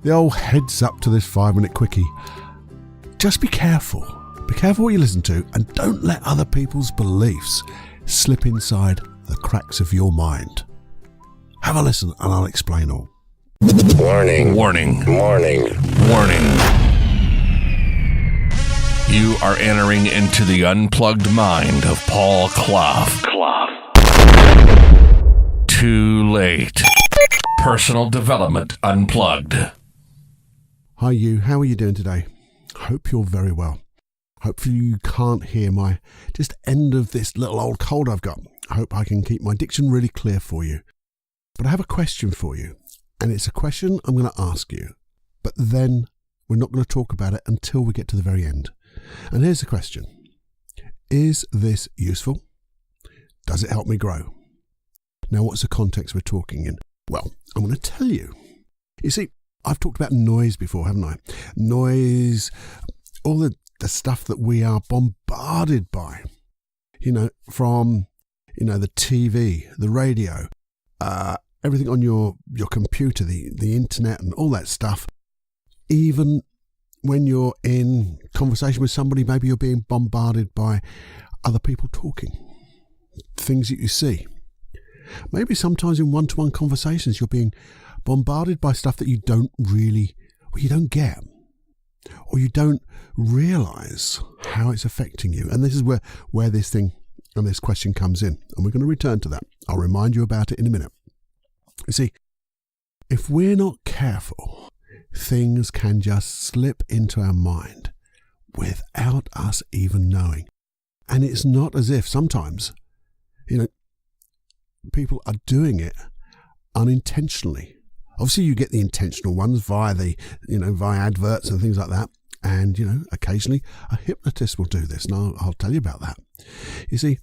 The old heads up to this 5-minute quickie. Just be careful. Be careful what you listen to, and don't let other people's beliefs slip inside the cracks of your mind. Have a listen and I'll explain all. Warning. Warning. Warning. Warning. You are entering into the unplugged mind of Paul Clough. Too late. Personal Development Unplugged. Hi you, how are you doing today? Hope you're very well. Hopefully you can't hear my just end of this little old cold I've got. I hope I can keep my diction really clear for you. But I have a question for you, and it's a question I'm going to ask you, but then we're not going to talk about it until we get to the very end. And here's the question. Is this useful? Does it help me grow? Now, what's the context we're talking in? Well, I'm going to tell you. You see, I've talked about noise before, haven't I? Noise, all the stuff that we are bombarded by, from, the TV, the radio, everything on your computer, the internet and all that stuff. Even when you're in conversation with somebody, maybe you're being bombarded by other people talking, things that you see. Maybe sometimes in one-to-one conversations, you're being bombarded by stuff that you don't get, or you don't realize how it's affecting you. And this is where this thing and this question comes in. And we're going to return to that. I'll remind you about it in a minute. You see, if we're not careful, things can just slip into our mind without us even knowing. And it's not as if sometimes, people are doing it unintentionally. Obviously, you get the intentional ones via adverts and things like that. And, occasionally a hypnotist will do this. And I'll tell you about that. You see,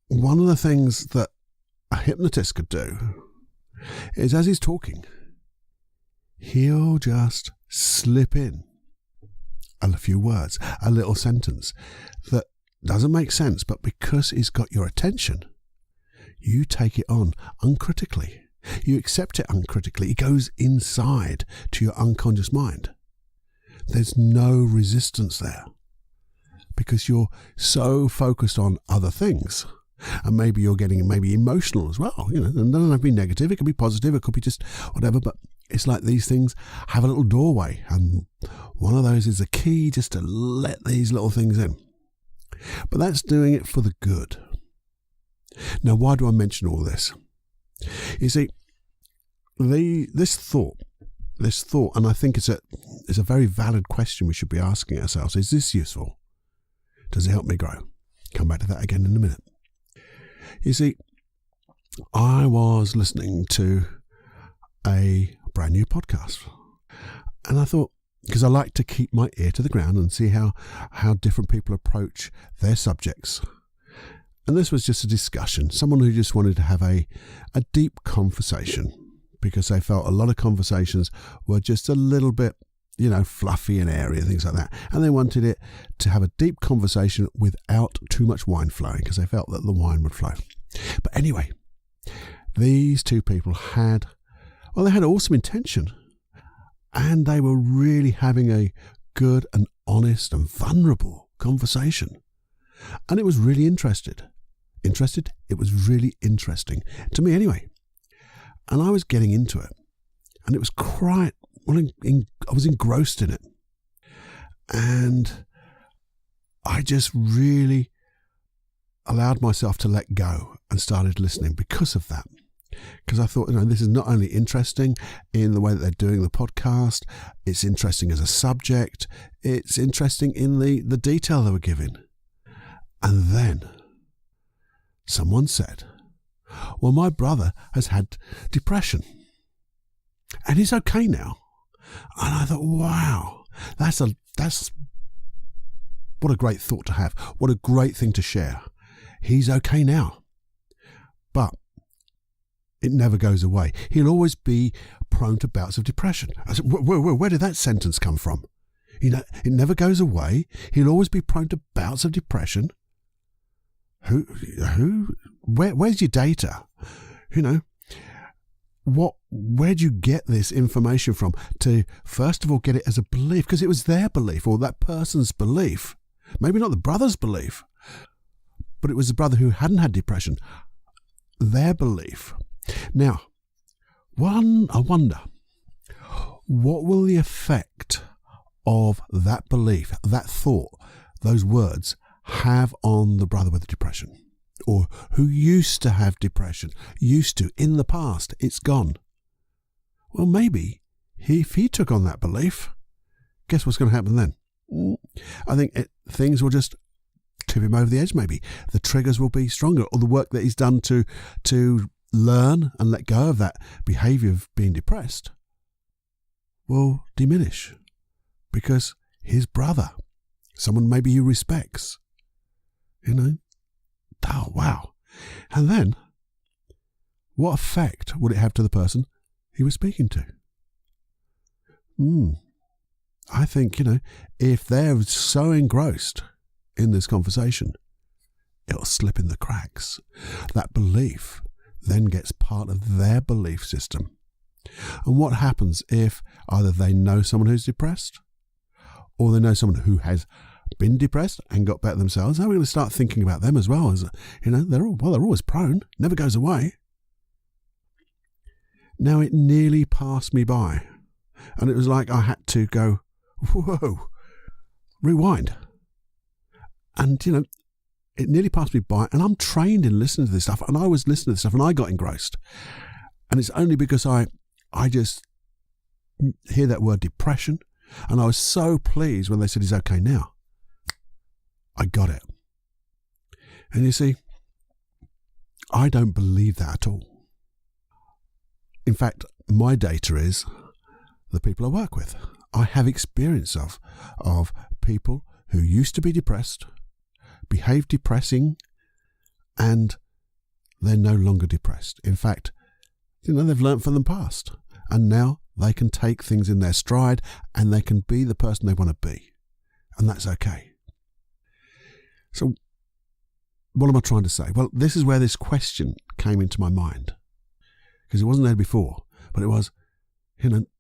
one of the things that a hypnotist could do is, as he's talking, he'll just slip in a few words, a little sentence that doesn't make sense, but because he's got your attention, you take it on uncritically. You accept it uncritically. It goes inside to your unconscious mind. There's no resistance there because you're so focused on other things. And maybe you're getting emotional as well. It doesn't have to be negative. It could be positive. It could be just whatever. But it's like these things have a little doorway. And one of those is a key just to let these little things in. But that's doing it for the good. Now, why do I mention all this? You see, this thought, and I think it's a very valid question we should be asking ourselves. Is this useful? Does it help me grow? Come back to that again in a minute. You see, I was listening to a brand new podcast, and I thought, because I like to keep my ear to the ground and see how different people approach their subjects. And this was just a discussion, someone who just wanted to have a deep conversation because they felt a lot of conversations were just a little bit, fluffy and airy and things like that. And they wanted it to have a deep conversation without too much wine flowing because they felt that the wine would flow. But anyway, these two people had awesome intention. And they were really having a good and honest and vulnerable conversation. And it was really interested? It was really interesting. To me anyway. And I was getting into it. And it was I was engrossed in it. And I just really allowed myself to let go and started listening because of that. Because I thought, this is not only interesting in the way that they're doing the podcast, it's interesting as a subject, it's interesting in the detail they were giving. And then someone said, well, my brother has had depression and he's okay now. And I thought, wow, that's what a great thought to have. What a great thing to share. He's okay now. But it never goes away. He'll always be prone to bouts of depression. I said, where did that sentence come from? It never goes away. He'll always be prone to bouts of depression. Where's your data? where'd you get this information from to, first of all, get it as a belief? Because it was their belief, or that person's belief. Maybe not the brother's belief, but it was the brother who hadn't had depression. Their belief. Now, I wonder, what will the effect of that belief, that thought, those words have on the brother with the depression? Or who used to have depression, in the past, it's gone. Well, maybe if he took on that belief, guess what's going to happen then? I think things will just tip him over the edge, maybe. The triggers will be stronger, or the work that he's done to learn and let go of that behavior of being depressed will diminish. Because his brother, someone maybe he respects, oh, wow. And then, what effect would it have to the person he was speaking to? I think, if they're so engrossed in this conversation, it'll slip in the cracks. That belief then gets part of their belief system. And what happens if either they know someone who's depressed, or they know someone who has been depressed and got better themselves? How are we going to start thinking about them as well? As they're always prone, never goes away. Now, it nearly passed me by, and it was like I had to go, whoa, rewind. And it nearly passed me by, and I'm trained in listening to this stuff, and I was listening to this stuff, and I got engrossed. And it's only because I just hear that word depression, and I was so pleased when they said he's okay now. I got it. And you see, I don't believe that at all. In fact, my data is the people I work with. I have experience of people who used to be depressed, behave depressing, and they're no longer depressed. In fact, they've learnt from the past, and now they can take things in their stride, and they can be the person they want to be, and that's okay. So, what am I trying to say? Well, this is where this question came into my mind, because it wasn't there before, but it was,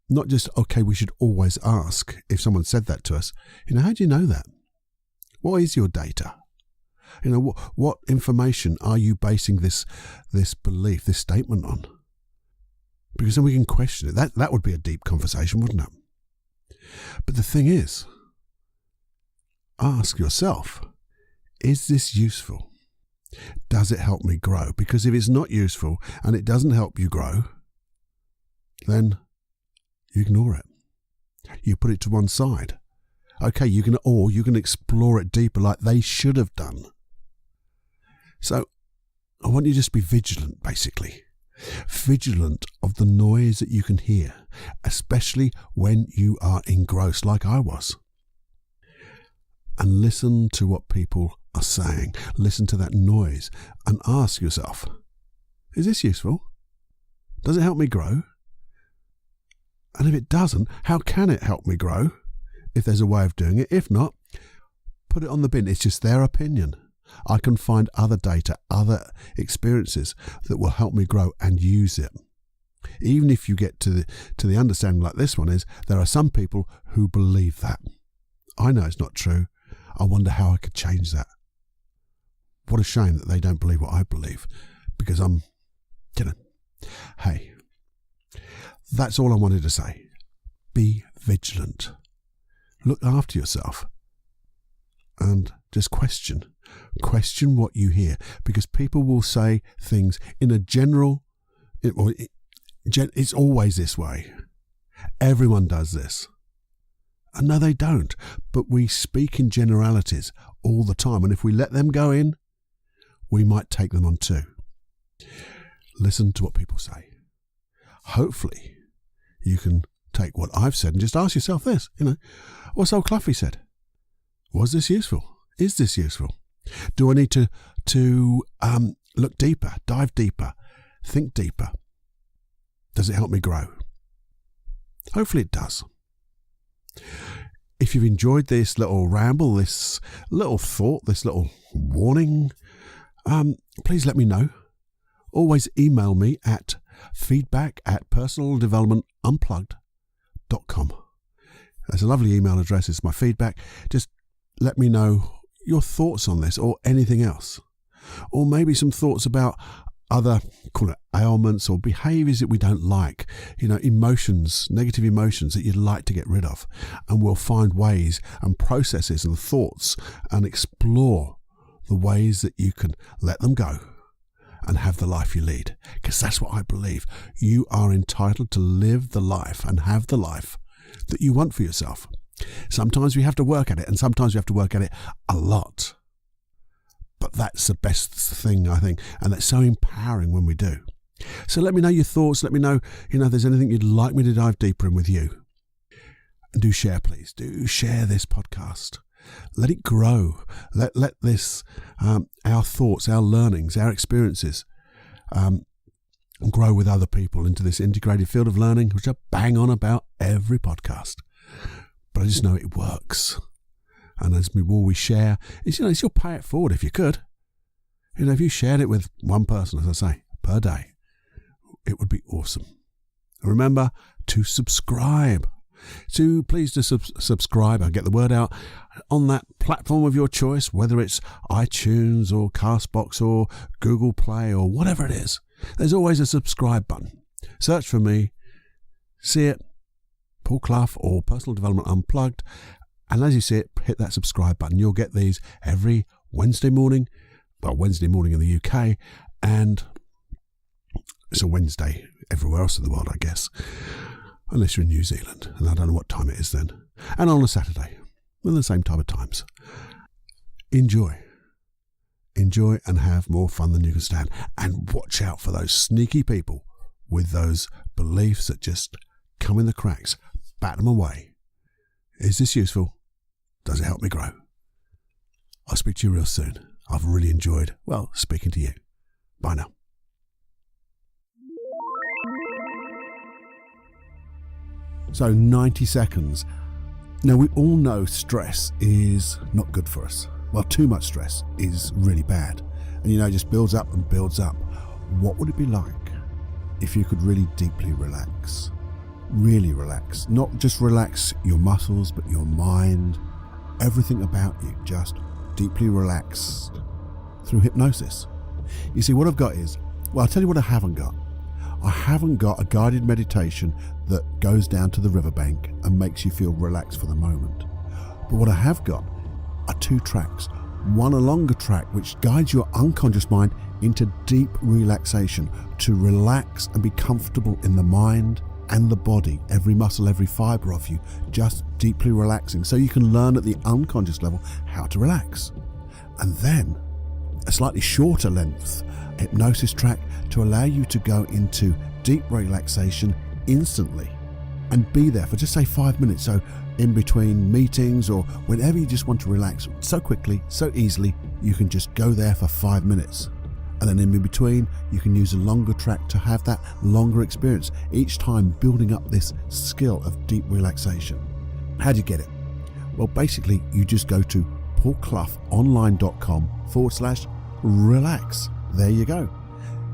not just, okay, we should always ask if someone said that to us. How do you know that? What is your data? What information are you basing this belief, this statement on? Because then we can question it. That would be a deep conversation, wouldn't it? But the thing is, ask yourself, is this useful? Does it help me grow? Because if it's not useful and it doesn't help you grow, then you ignore it. You put it to one side. Okay, you can explore it deeper like they should have done. So I want you to just be vigilant, basically. Vigilant of the noise that you can hear, especially when you are engrossed like I was. And listen to what people are saying. Listen to that noise and ask yourself, is this useful? Does it help me grow? And if it doesn't, how can it help me grow? If there's a way of doing it. If not, put it on the bin. It's just their opinion. I can find other data, other experiences that will help me grow and use it. Even if you get to the understanding like this one is, there are some people who believe that. I know it's not true. I wonder how I could change that. What a shame that they don't believe what I believe, because I'm, hey, that's all I wanted to say. Be vigilant. Look after yourself. And just question what you hear, because people will say things in a general, it's always this way. Everyone does this. And no, they don't. But we speak in generalities all the time. And if we let them go in, we might take them on too. Listen to what people say. Hopefully, you can take what I've said and just ask yourself this, what's old Cluffy said? Was this useful? Is this useful? Do I need to look deeper, dive deeper, think deeper? Does it help me grow? Hopefully it does. If you've enjoyed this little ramble, this little thought, this little warning, please let me know. Always email me at feedback@personaldevelopmentunplugged.com. There's a lovely email address. It's my feedback. Just let me know your thoughts on this or anything else. Or maybe some thoughts about other, call it ailments or behaviors that we don't like, emotions, negative emotions that you'd like to get rid of. And we'll find ways and processes and thoughts and explore the ways that you can let them go and have the life you lead. Because that's what I believe. You are entitled to live the life and have the life that you want for yourself. Sometimes we have to work at it, and sometimes we have to work at it a lot. But that's the best thing, I think, and that's so empowering when we do. So let me know your thoughts. Let me know, if there's anything you'd like me to dive deeper in with you. And do share, please. Do share this podcast. Let it grow. Let this, our thoughts, our learnings, our experiences, grow with other people into this integrated field of learning, which I bang on about every podcast. But I just know it works. And as the more we share, it's you'll pay it forward if you could. If you shared it with one person, as I say, per day, it would be awesome. Remember to subscribe. Please subscribe and get the word out on that platform of your choice, whether it's iTunes or Castbox or Google Play or whatever it is. There's always a subscribe button. Search for me, see it, Paul Clough or Personal Development Unplugged. And as you see it, hit that subscribe button. You'll get these every Wednesday morning. Well, Wednesday morning in the UK. And it's a Wednesday everywhere else in the world, I guess. Unless you're in New Zealand. And I don't know what time it is then. And on a Saturday. At the same type of times. Enjoy. Enjoy and have more fun than you can stand. And watch out for those sneaky people with those beliefs that just come in the cracks. Bat them away. Is this useful? Does it help me grow? I'll speak to you real soon. I've really enjoyed, speaking to you. Bye now. So 90 seconds. Now we all know stress is not good for us. Well, too much stress is really bad. And it just builds up and builds up. What would it be like if you could really deeply relax? Really relax. Not just relax your muscles, but your mind, everything about you, just deeply relaxed through hypnosis. You see, what I've got is, I'll tell you what I haven't got. I haven't got a guided meditation that goes down to the riverbank and makes you feel relaxed for the moment. But what I have got are 2 tracks. One, a longer track, which guides your unconscious mind into deep relaxation, to relax and be comfortable in the mind and the body, every muscle, every fibre of you, just deeply relaxing, so you can learn at the unconscious level how to relax. And then a slightly shorter length hypnosis track to allow you to go into deep relaxation instantly and be there for just say 5 minutes. So in between meetings or whenever you just want to relax so quickly, so easily, you can just go there for 5 minutes. And then in between, you can use a longer track to have that longer experience, each time building up this skill of deep relaxation. How do you get it? Well, basically, you just go to paulcloughonline.com/relax. There you go.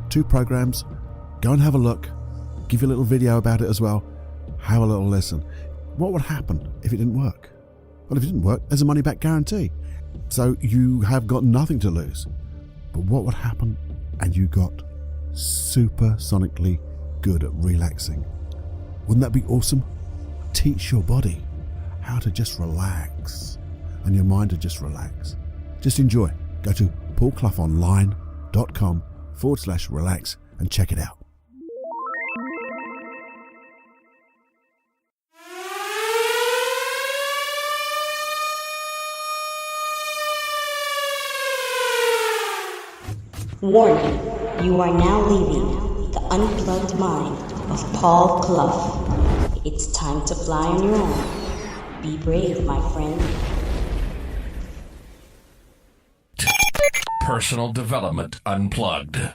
2 programs. Go and have a look. Give you a little video about it as well. Have a little listen. What would happen if it didn't work? Well, if it didn't work, there's a money-back guarantee. So you have got nothing to lose. But what would happen? And you got supersonically good at relaxing. Wouldn't that be awesome? Teach your body how to just relax and your mind to just relax. Just enjoy. Go to paulcloughonline.com/relax and check it out. Warning, you are now leaving the unplugged mind of Paul Clough. It's time to fly on your own. Be brave, my friend. Personal Development Unplugged.